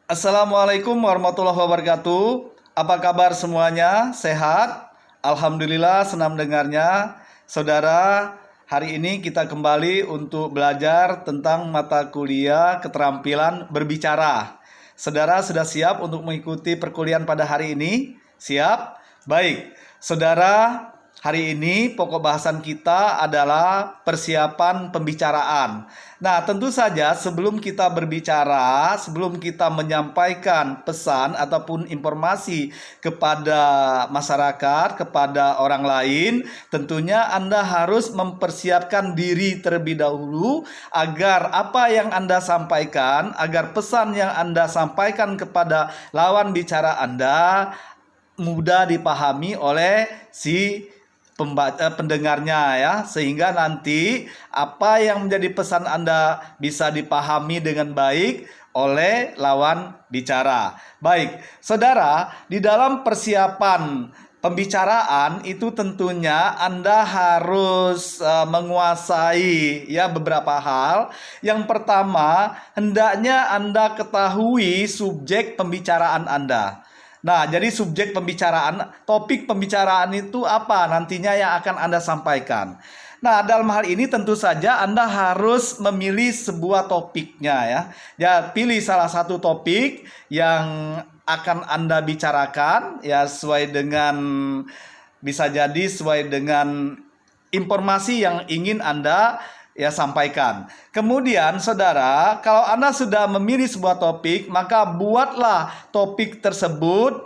Assalamualaikum warahmatullahi wabarakatuh. Apa kabar semuanya? Sehat? Alhamdulillah, senang dengarnya. Saudara, hari ini kita kembali untuk belajar tentang mata kuliah keterampilan berbicara. Saudara sudah siap untuk mengikuti perkuliahan pada hari ini? Siap? Baik. Saudara, hari ini pokok bahasan kita adalah persiapan pembicaraan. Nah, tentu saja sebelum kita berbicara, sebelum kita menyampaikan pesan ataupun informasi kepada masyarakat, kepada orang lain, tentunya Anda harus mempersiapkan diri terlebih dahulu agar apa yang Anda sampaikan, agar pesan yang Anda sampaikan kepada lawan bicara Anda mudah dipahami oleh si pendengarnya ya, sehingga nanti apa yang menjadi pesan Anda bisa dipahami dengan baik oleh lawan bicara. Baik, saudara, di dalam persiapan pembicaraan itu tentunya Anda harus menguasai ya beberapa hal. Yang pertama, hendaknya Anda ketahui subjek pembicaraan Anda. Nah, jadi subjek pembicaraan, topik pembicaraan itu apa nantinya yang akan Anda sampaikan. Nah, dalam hal ini tentu saja Anda harus memilih sebuah topiknya ya. Ya, pilih salah satu topik yang akan Anda bicarakan ya sesuai dengan, bisa jadi sesuai dengan informasi yang ingin Anda ya sampaikan. Kemudian saudara, kalau Anda sudah memilih sebuah topik, maka buatlah topik tersebut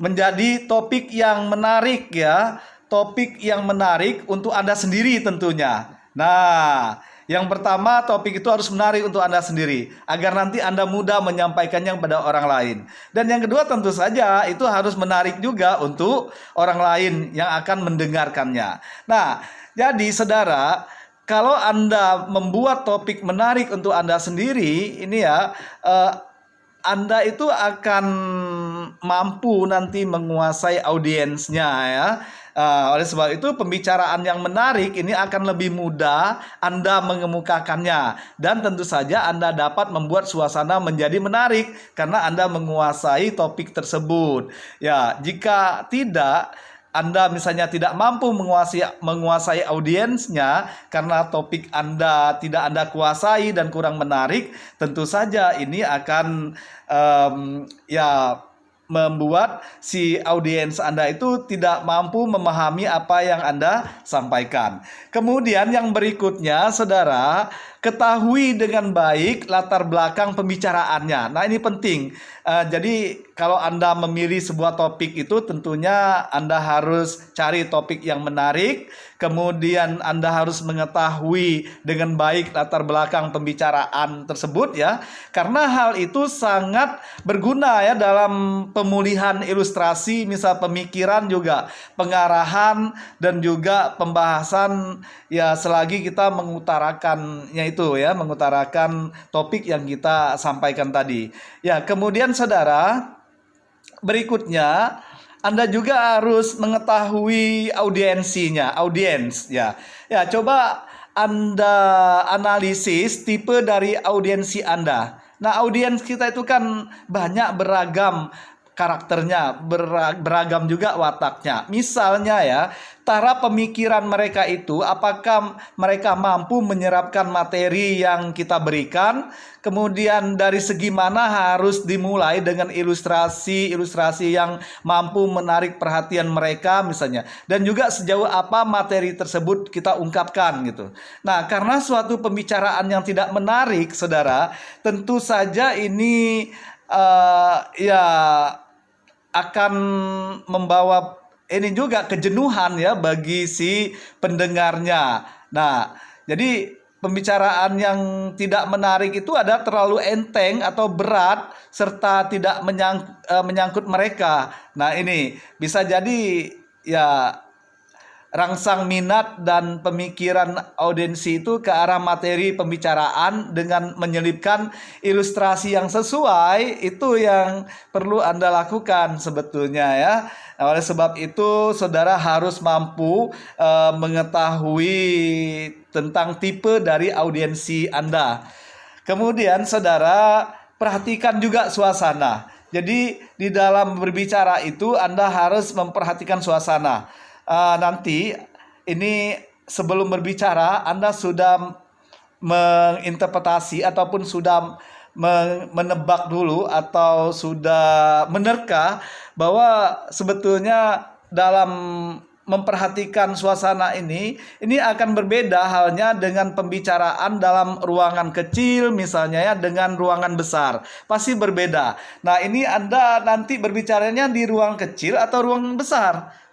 menjadi topik yang menarik ya, topik yang menarik untuk Anda sendiri tentunya. Nah, yang pertama, topik itu harus menarik untuk Anda sendiri agar nanti Anda mudah menyampaikannya kepada orang lain. Dan yang kedua tentu saja itu harus menarik juga untuk orang lain yang akan mendengarkannya. Nah, jadi saudara, kalau Anda membuat topik menarik untuk Anda sendiri, ini ya, Anda itu akan mampu nanti menguasai audiensnya ya. Oleh sebab itu pembicaraan yang menarik ini akan lebih mudah Anda mengemukakannya. Dan tentu saja Anda dapat membuat suasana menjadi menarik karena Anda menguasai topik tersebut. Ya, jika tidak, Anda misalnya tidak mampu menguasai audiensnya karena topik Anda tidak Anda kuasai dan kurang menarik, tentu saja ini akan ya membuat si audiens Anda itu tidak mampu memahami apa yang Anda sampaikan. Kemudian yang berikutnya, saudara, ketahui dengan baik latar belakang pembicaraannya. Nah, ini penting. Jadi kalau Anda memilih sebuah topik itu tentunya Anda harus cari topik yang menarik. Kemudian Anda harus mengetahui dengan baik latar belakang pembicaraan tersebut ya. Karena hal itu sangat berguna ya dalam pemulihan ilustrasi, misal pemikiran juga, pengarahan dan juga pembahasan ya selagi kita mengutarakannya itu ya, mengutarakan topik yang kita sampaikan tadi. Ya, kemudian saudara, berikutnya Anda juga harus mengetahui audiens ya. Ya, coba Anda analisis tipe dari audiensi Anda. Nah, audiens kita itu kan banyak beragam karakternya, beragam juga wataknya. Misalnya ya, tara pemikiran mereka itu apakah mereka mampu menyerapkan materi yang kita berikan, kemudian dari segi mana harus dimulai dengan ilustrasi yang mampu menarik perhatian mereka misalnya, dan juga sejauh apa materi tersebut kita ungkapkan gitu. Nah, karena suatu pembicaraan yang tidak menarik, saudara, tentu saja ini ya akan membawa ini juga kejenuhan ya bagi si pendengarnya. Nah, jadi pembicaraan yang tidak menarik itu ada terlalu enteng atau berat serta tidak menyangkut mereka. Nah, ini bisa jadi ya rangsang minat dan pemikiran audiensi itu ke arah materi pembicaraan dengan menyelipkan ilustrasi yang sesuai. Itu yang perlu Anda lakukan sebetulnya ya. Nah, oleh sebab itu saudara harus mampu mengetahui tentang tipe dari audiensi Anda. Kemudian saudara, perhatikan juga suasana. Jadi di dalam berbicara itu Anda harus memperhatikan suasana. Nanti ini sebelum berbicara Anda sudah menginterpretasi ataupun sudah menebak dulu atau sudah menerka bahwa sebetulnya dalam memperhatikan suasana ini akan berbeda halnya dengan pembicaraan dalam ruangan kecil misalnya ya dengan ruangan besar. Pasti berbeda. Nah, ini Anda nanti berbicaranya di ruang kecil atau ruang besar.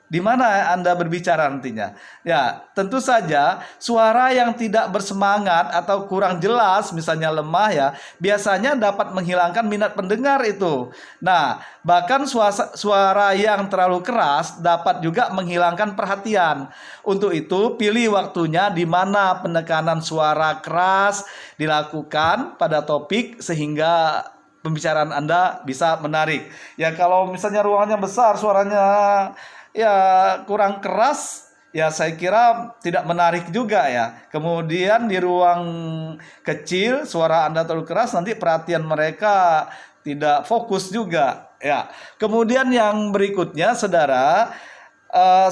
Di mana Anda berbicara nantinya? Ya, tentu saja suara yang tidak bersemangat atau kurang jelas, misalnya lemah ya, biasanya dapat menghilangkan minat pendengar itu. Nah, bahkan suara yang terlalu keras dapat juga menghilangkan perhatian. Untuk itu, pilih waktunya di mana penekanan suara keras dilakukan pada topik sehingga pembicaraan Anda bisa menarik. Ya, kalau misalnya ruangannya besar, suaranya ya kurang keras, ya saya kira tidak menarik juga ya. Kemudian di ruang kecil suara Anda terlalu keras, nanti perhatian mereka tidak fokus juga ya. Kemudian yang berikutnya saudara,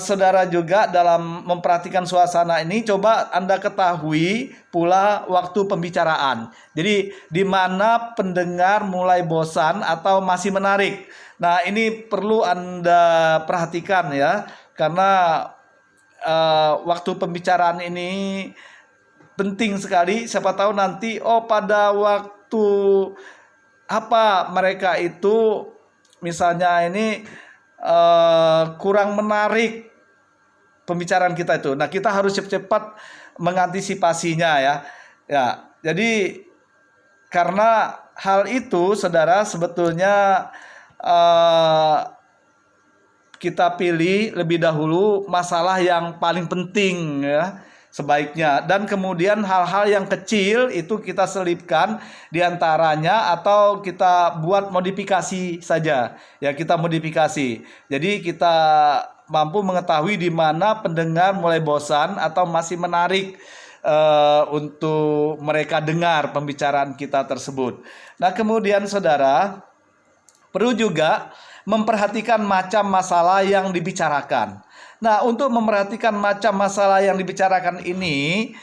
saudara juga dalam memperhatikan suasana ini coba Anda ketahui pula waktu pembicaraan. Jadi di mana pendengar mulai bosan atau masih menarik. Nah, ini perlu Anda perhatikan ya, karena waktu pembicaraan ini penting sekali. Siapa tahu nanti pada waktu apa mereka itu misalnya ini kurang menarik pembicaraan kita itu. Nah, kita harus cepat-cepat mengantisipasinya ya. Ya, jadi karena hal itu saudara sebetulnya kita pilih lebih dahulu masalah yang paling penting ya sebaiknya, dan kemudian hal-hal yang kecil itu kita selipkan diantaranya atau kita buat modifikasi saja ya, kita modifikasi. Jadi kita mampu mengetahui di mana pendengar mulai bosan atau masih menarik untuk mereka dengar pembicaraan kita tersebut. Nah, kemudian saudara perlu juga memperhatikan macam masalah yang dibicarakan. Nah, untuk memperhatikan macam masalah yang dibicarakan ini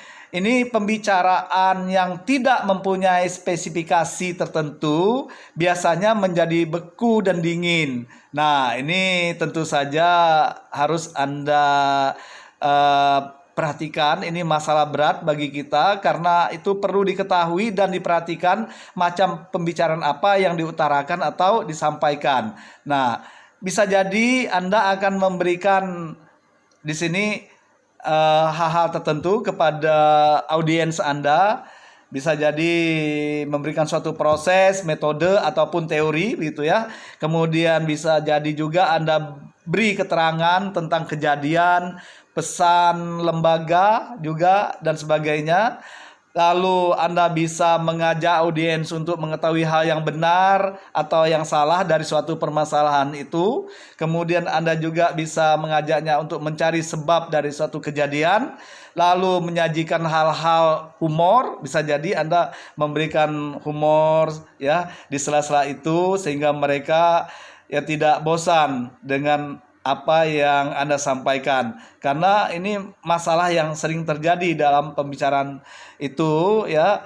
pembicaraan yang tidak mempunyai spesifikasi tertentu biasanya menjadi beku dan dingin. Nah, ini tentu saja harus Anda perhatikan, ini masalah berat bagi kita karena itu perlu diketahui dan diperhatikan macam pembicaraan apa yang diutarakan atau disampaikan. Nah, bisa jadi Anda akan memberikan di sini hal-hal tertentu kepada audiens Anda. Bisa jadi memberikan suatu proses, metode ataupun teori gitu ya. Kemudian bisa jadi juga Anda beri keterangan tentang kejadian, pesan lembaga juga dan sebagainya. Lalu Anda bisa mengajak audiens untuk mengetahui hal yang benar atau yang salah dari suatu permasalahan itu. Kemudian Anda juga bisa mengajaknya untuk mencari sebab dari suatu kejadian. Lalu menyajikan hal-hal humor. Bisa jadi Anda memberikan humor ya di sela-sela itu sehingga mereka ya tidak bosan dengan apa yang Anda sampaikan, karena ini masalah yang sering terjadi dalam pembicaraan itu ya,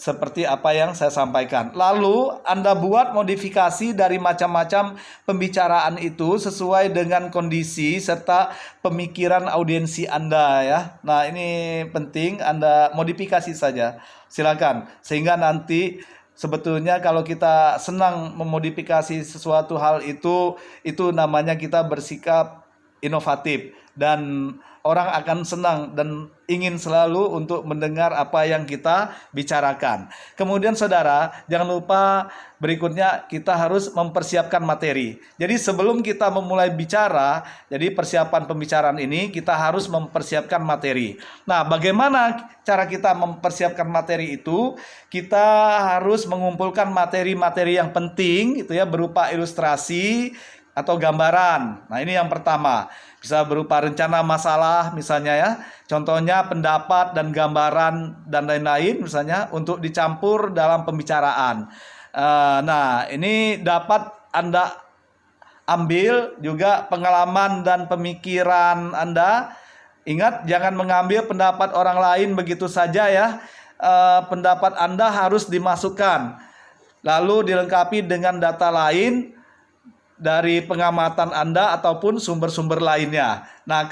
seperti apa yang saya sampaikan. Lalu Anda buat modifikasi dari macam-macam pembicaraan itu sesuai dengan kondisi serta pemikiran audiensi Anda ya. Nah, ini penting Anda modifikasi saja, silakan, sehingga nanti sebetulnya kalau kita senang memodifikasi sesuatu hal itu namanya kita bersikap inovatif dan orang akan senang dan ingin selalu untuk mendengar apa yang kita bicarakan. Kemudian saudara, jangan lupa berikutnya kita harus mempersiapkan materi. Jadi sebelum kita memulai bicara, jadi persiapan pembicaraan ini kita harus mempersiapkan materi. Nah, bagaimana cara kita mempersiapkan materi itu? Kita harus mengumpulkan materi-materi yang penting itu ya, berupa ilustrasi, atau gambaran. Nah, ini yang pertama. Bisa berupa rencana masalah misalnya ya. Contohnya pendapat dan gambaran dan lain-lain misalnya untuk dicampur dalam pembicaraan. Nah, ini dapat Anda ambil juga pengalaman dan pemikiran Anda. Ingat, jangan mengambil pendapat orang lain begitu saja ya. Pendapat Anda harus dimasukkan, lalu dilengkapi dengan data lain dari pengamatan Anda ataupun sumber-sumber lainnya. Nah,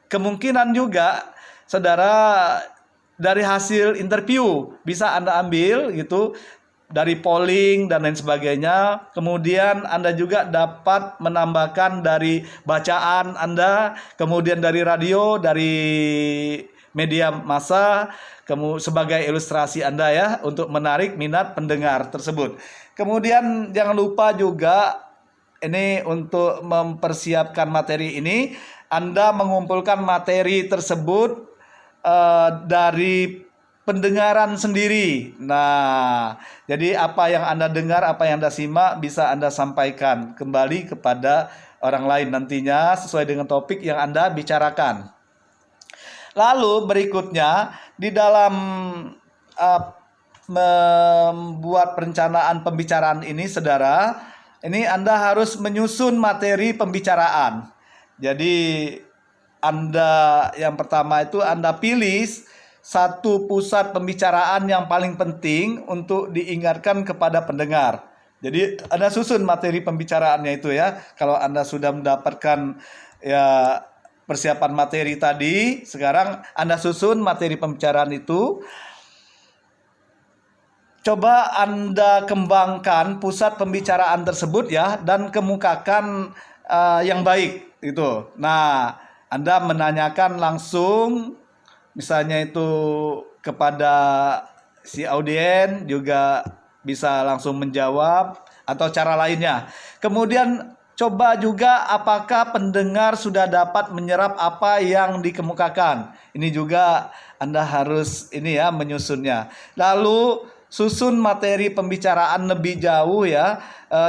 kemungkinan juga saudara dari hasil interview bisa Anda ambil gitu, dari polling dan lain sebagainya. Kemudian Anda juga dapat menambahkan dari bacaan Anda, kemudian dari radio, dari media massa, sebagai ilustrasi Anda ya, untuk menarik minat pendengar tersebut. Kemudian jangan lupa juga ini untuk mempersiapkan materi ini, Anda mengumpulkan materi tersebut dari pendengaran sendiri. Nah, jadi apa yang Anda dengar, apa yang Anda simak bisa Anda sampaikan kembali kepada orang lain nantinya sesuai dengan topik yang Anda bicarakan. Lalu berikutnya di dalam membuat perencanaan pembicaraan ini, saudara, ini Anda harus menyusun materi pembicaraan. Jadi Anda yang pertama itu Anda pilih satu pusat pembicaraan yang paling penting untuk diingatkan kepada pendengar. Jadi Anda susun materi pembicaraannya itu ya. Kalau Anda sudah mendapatkan ya persiapan materi tadi, sekarang Anda susun materi pembicaraan itu. Coba Anda kembangkan pusat pembicaraan tersebut ya, dan kemukakan yang baik itu. Nah, Anda menanyakan langsung misalnya itu kepada si audien, juga bisa langsung menjawab atau cara lainnya. Kemudian coba juga apakah pendengar sudah dapat menyerap apa yang dikemukakan. Ini juga Anda harus ini ya menyusunnya. Lalu susun materi pembicaraan lebih jauh ya,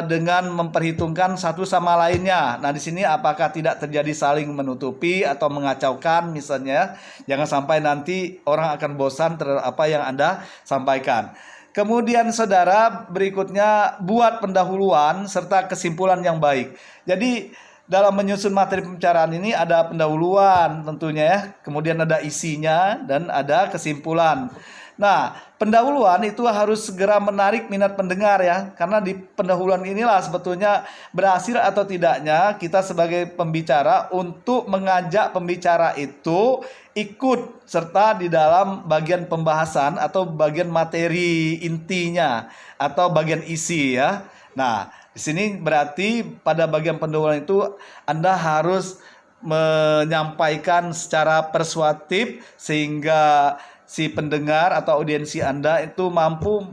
dengan memperhitungkan satu sama lainnya. Nah, di sini apakah tidak terjadi saling menutupi atau mengacaukan misalnya. Jangan sampai nanti orang akan bosan terhadap apa yang Anda sampaikan. Kemudian saudara, berikutnya buat pendahuluan serta kesimpulan yang baik. Jadi dalam menyusun materi pembicaraan ini ada pendahuluan tentunya ya, kemudian ada isinya dan ada kesimpulan. Nah, pendahuluan itu harus segera menarik minat pendengar ya, karena di pendahuluan inilah sebetulnya berhasil atau tidaknya kita sebagai pembicara untuk mengajak pembicara itu ikut serta di dalam bagian pembahasan atau bagian materi intinya atau bagian isi ya. Nah, di sini berarti pada bagian pendahuluan itu Anda harus menyampaikan secara persuasif sehingga si pendengar atau audiensi Anda itu mampu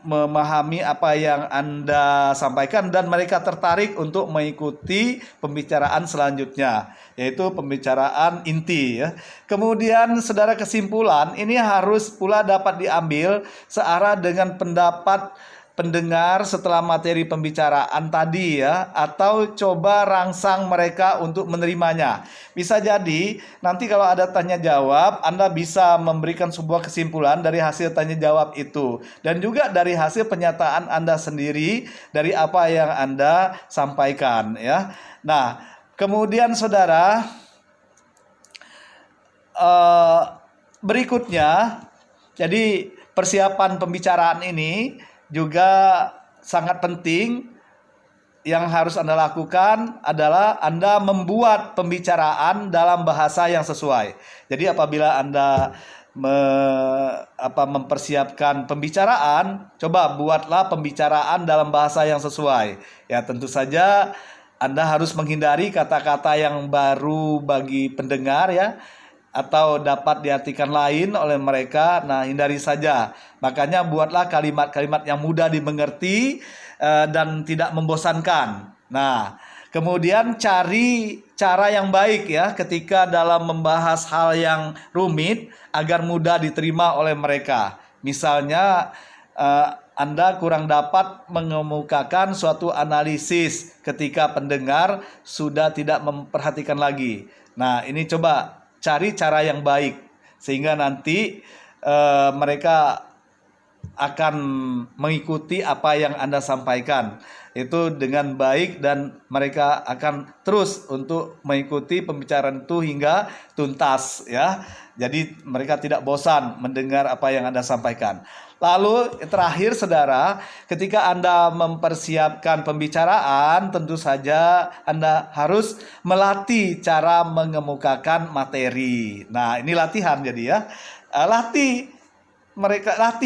memahami apa yang Anda sampaikan dan mereka tertarik untuk mengikuti pembicaraan selanjutnya, yaitu pembicaraan inti ya. Kemudian saudara, kesimpulan ini harus pula dapat diambil searah dengan pendapat pendengar setelah materi pembicaraan tadi ya, atau coba rangsang mereka untuk menerimanya. Bisa jadi nanti kalau ada tanya jawab, Anda bisa memberikan sebuah kesimpulan dari hasil tanya jawab itu, dan juga dari hasil pernyataan Anda sendiri dari apa yang Anda sampaikan ya. Nah, kemudian saudara, berikutnya, jadi persiapan pembicaraan ini juga sangat penting. Yang harus Anda lakukan adalah Anda membuat pembicaraan dalam bahasa yang sesuai. Jadi apabila Anda mempersiapkan pembicaraan, coba buatlah pembicaraan dalam bahasa yang sesuai. Ya, tentu saja Anda harus menghindari kata-kata yang baru bagi pendengar ya, atau dapat diartikan lain oleh mereka. Nah, hindari saja. Makanya buatlah kalimat-kalimat yang mudah dimengerti dan tidak membosankan. Nah, kemudian cari cara yang baik ya ketika dalam membahas hal yang rumit agar mudah diterima oleh mereka. Misalnya Anda kurang dapat mengemukakan suatu analisis ketika pendengar sudah tidak memperhatikan lagi. Nah, ini coba cari cara yang baik sehingga nanti mereka akan mengikuti apa yang Anda sampaikan itu dengan baik, dan mereka akan terus untuk mengikuti pembicaraan itu hingga tuntas ya. Jadi mereka tidak bosan mendengar apa yang Anda sampaikan. Lalu terakhir saudara, ketika Anda mempersiapkan pembicaraan, tentu saja Anda harus melatih cara mengemukakan materi. Nah, ini latihan jadi ya. Latih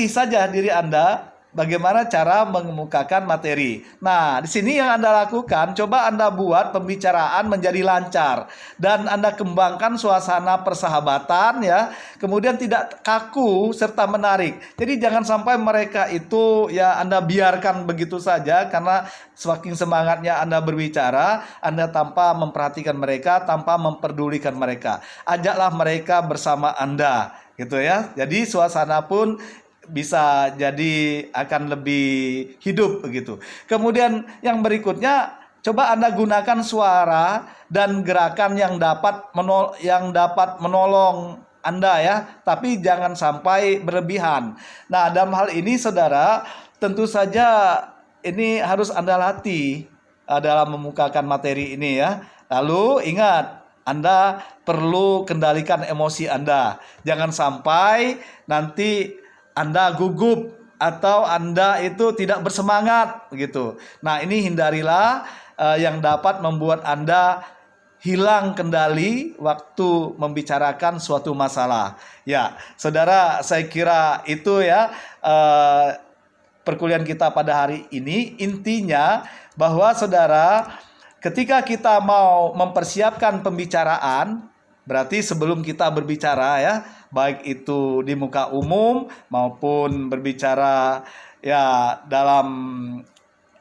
saja diri Anda bagaimana cara mengemukakan materi. Nah, di sini yang Anda lakukan, coba Anda buat pembicaraan menjadi lancar dan Anda kembangkan suasana persahabatan ya. Kemudian tidak kaku serta menarik. Jadi jangan sampai mereka itu ya Anda biarkan begitu saja, karena semakin semangatnya Anda berbicara, Anda tanpa memperhatikan mereka, tanpa memperdulikan mereka. Ajaklah mereka bersama Anda gitu ya. Jadi suasana pun bisa jadi akan lebih hidup begitu. Kemudian yang berikutnya, coba Anda gunakan suara dan gerakan yang dapat menolong Anda ya, tapi jangan sampai berlebihan. Nah, dalam hal ini saudara, tentu saja ini harus Anda latih dalam memukakan materi ini ya. Lalu ingat, Anda perlu kendalikan emosi Anda. Jangan sampai nanti Anda gugup atau Anda itu tidak bersemangat begitu. Nah, ini hindarilah yang dapat membuat Anda hilang kendali waktu membicarakan suatu masalah. Ya, saudara, saya kira itu ya perkuliahan kita pada hari ini. Intinya bahwa saudara, ketika kita mau mempersiapkan pembicaraan, berarti sebelum kita berbicara ya, baik itu di muka umum maupun berbicara ya dalam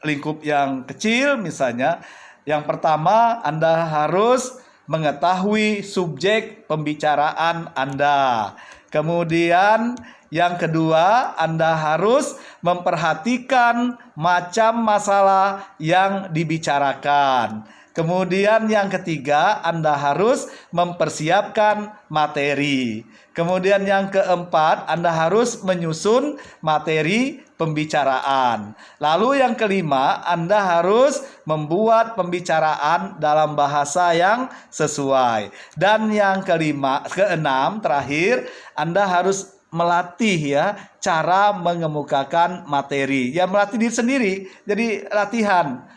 lingkup yang kecil misalnya, yang pertama Anda harus mengetahui subjek pembicaraan Anda. Kemudian yang kedua, Anda harus memperhatikan macam masalah yang dibicarakan. Kemudian yang ketiga, Anda harus mempersiapkan materi. Kemudian yang keempat, Anda harus menyusun materi pembicaraan. Lalu yang kelima, Anda harus membuat pembicaraan dalam bahasa yang sesuai. Dan yang keenam terakhir, Anda harus melatih ya cara mengemukakan materi. Ya, melatih diri sendiri. Jadi latihan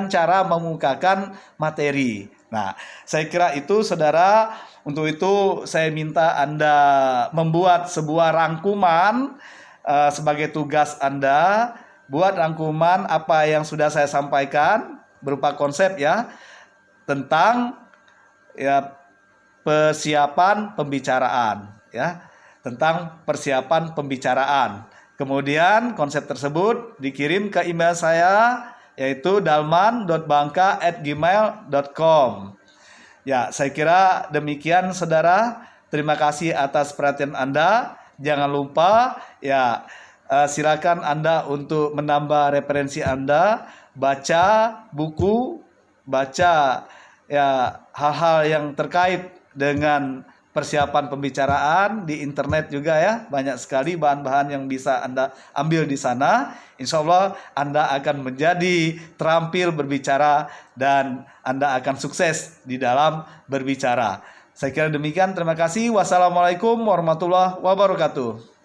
cara mengemukakan materi. Nah, saya kira itu saudara. Untuk itu saya minta Anda membuat sebuah rangkuman sebagai tugas Anda. Buat rangkuman apa yang sudah saya sampaikan berupa konsep ya tentang ya persiapan pembicaraan ya. Tentang persiapan pembicaraan. Kemudian konsep tersebut dikirim ke email saya, yaitu dalman.bangka@gmail.com. Ya, saya kira demikian saudara. Terima kasih atas perhatian Anda. Jangan lupa ya, silakan Anda untuk menambah referensi Anda, baca buku, baca ya hal-hal yang terkait dengan persiapan pembicaraan di internet juga ya. Banyak sekali bahan-bahan yang bisa Anda ambil di sana. Insya Allah Anda akan menjadi terampil berbicara dan Anda akan sukses di dalam berbicara. Saya kira demikian. Terima kasih. Wassalamualaikum warahmatullahi wabarakatuh.